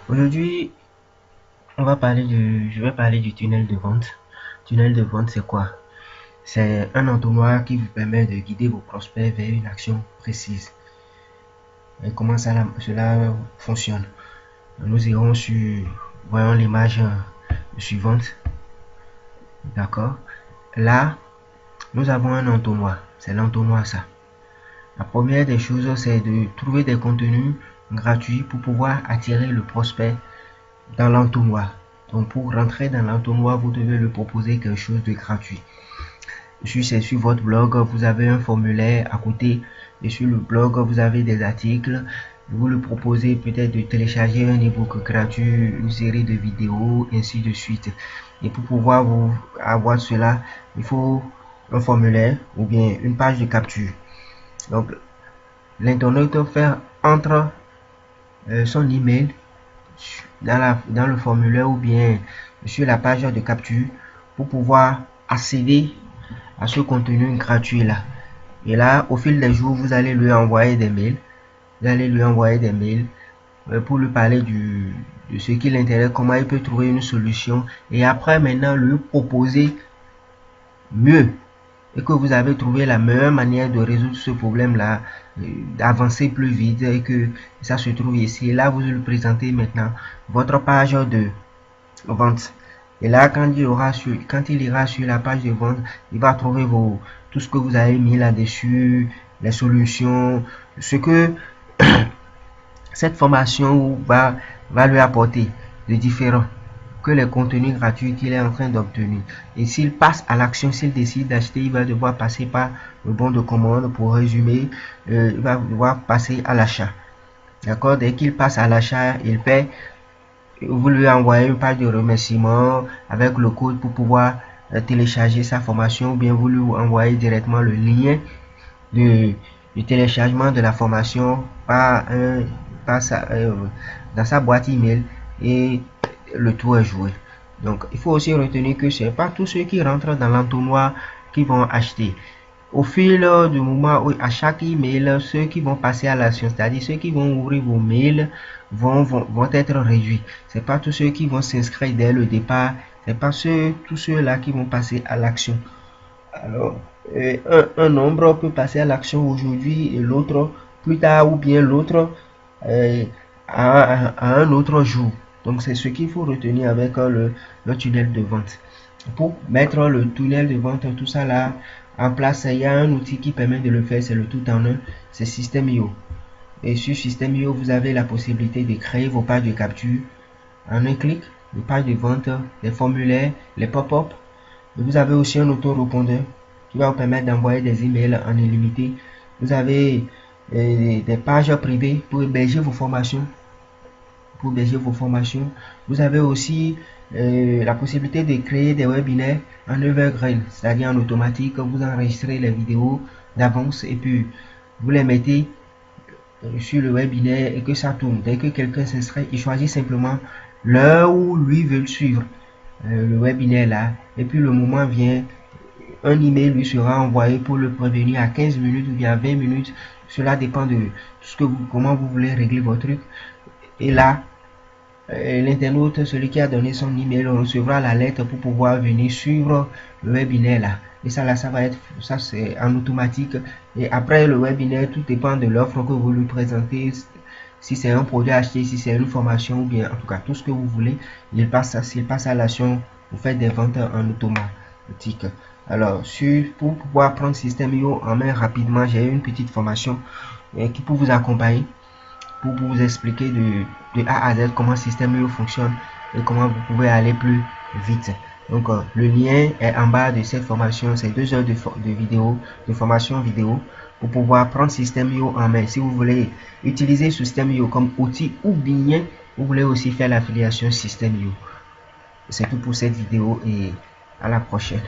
Aujourd'hui, je vais parler du tunnel de vente. Tunnel de vente, c'est quoi? C'est un entonnoir qui vous permet de guider vos prospects vers une action précise. Et comment cela fonctionne? Nous irons voyons l'image suivante. D'accord? Là, nous avons un entonnoir. C'est l'entonnoir ça. La première des choses, c'est de trouver des contenus gratuits pour pouvoir attirer le prospect dans l'entonnoir. Donc pour rentrer dans l'entonnoir, vous devez lui proposer quelque chose de gratuit. Sur votre blog, vous avez un formulaire à côté. Et sur le blog, vous avez des articles. Vous lui proposez peut-être de télécharger un ebook gratuit, une série de vidéos, ainsi de suite. Et pour pouvoir avoir cela, il faut un formulaire ou bien une page de capture. Donc, l'internaute entre son email dans le formulaire ou bien sur la page de capture pour pouvoir accéder à ce contenu gratuit là. Et là, au fil des jours, vous allez lui envoyer des mails. Pour lui parler de ce qui l'intéresse, comment il peut trouver une solution. Et après, maintenant, lui proposer mieux. Et que vous avez trouvé la meilleure manière de résoudre ce problème-là, d'avancer plus vite et que ça se trouve ici. Et là, vous lui présentez maintenant votre page de vente. Et là, quand il ira sur la page de vente, il va trouver tout ce que vous avez mis là-dessus, les solutions, ce que cette formation va lui apporter de différent que les contenus gratuits qu'il est en train d'obtenir. Et s'il passe à l'action, s'il décide d'acheter, il va devoir passer par le bon de commande. Pour résumer, il va devoir passer à l'achat. D'accord? Dès qu'il passe à l'achat, il paie. Vous lui envoyez une page de remerciement avec le code pour pouvoir télécharger sa formation, ou bien vous lui envoyez directement le lien du téléchargement de la formation dans sa boîte email et le tour est joué. Donc il faut aussi retenir que c'est pas tous ceux qui rentrent dans l'entonnoir qui vont acheter. Au fil du moment, à chaque email, ceux qui vont passer à l'action, c'est-à-dire ceux qui vont ouvrir vos mails, vont être réduits. C'est pas tous ceux qui vont s'inscrire dès le départ, c'est pas tous ceux-là qui vont passer à l'action. Alors, un nombre peut passer à l'action aujourd'hui et l'autre plus tard, ou bien l'autre à un autre jour. Donc c'est ce qu'il faut retenir avec le tunnel de vente. Pour mettre le tunnel de vente, tout ça là en place, il y a un outil qui permet de le faire, c'est le tout en un, c'est System.io. Et sur System.io, vous avez la possibilité de créer vos pages de capture en un clic, les pages de vente, les formulaires, les pop-up. Vous avez aussi un auto-répondeur qui va vous permettre d'envoyer des emails en illimité. Vous avez des pages privées pour héberger vos formations. Vous avez aussi la possibilité de créer des webinaires en evergreen, c'est-à-dire en automatique. Vous enregistrez les vidéos d'avance et puis vous les mettez sur le webinaire et que ça tourne. Dès que quelqu'un s'inscrit, il choisit simplement l'heure où lui veut suivre le webinaire là, et puis le moment vient, un email lui sera envoyé pour le prévenir à 15 minutes ou bien à 20 minutes. Cela dépend de comment vous voulez régler votre truc. Et là, l'internaute, celui qui a donné son email, recevra la lettre pour pouvoir venir suivre le webinaire là. Et ça là, ça c'est en automatique. Et après le webinaire, tout dépend de l'offre que vous lui présentez. Si c'est un produit acheté, si c'est une formation, ou bien en tout cas tout ce que vous voulez, s'il passe à l'action, vous faites des ventes en automatique. Alors, pour pouvoir prendre System.io en main rapidement, j'ai une petite formation qui peut vous accompagner pour vous expliquer de A à Z comment System.io fonctionne et comment vous pouvez aller plus vite. Donc, le lien est en bas de cette formation. C'est 2 heures de formation vidéo pour pouvoir prendre System.io en main. Si vous voulez utiliser System.io comme outil ou bien vous voulez aussi faire l'affiliation System.io. C'est tout pour cette vidéo et à la prochaine.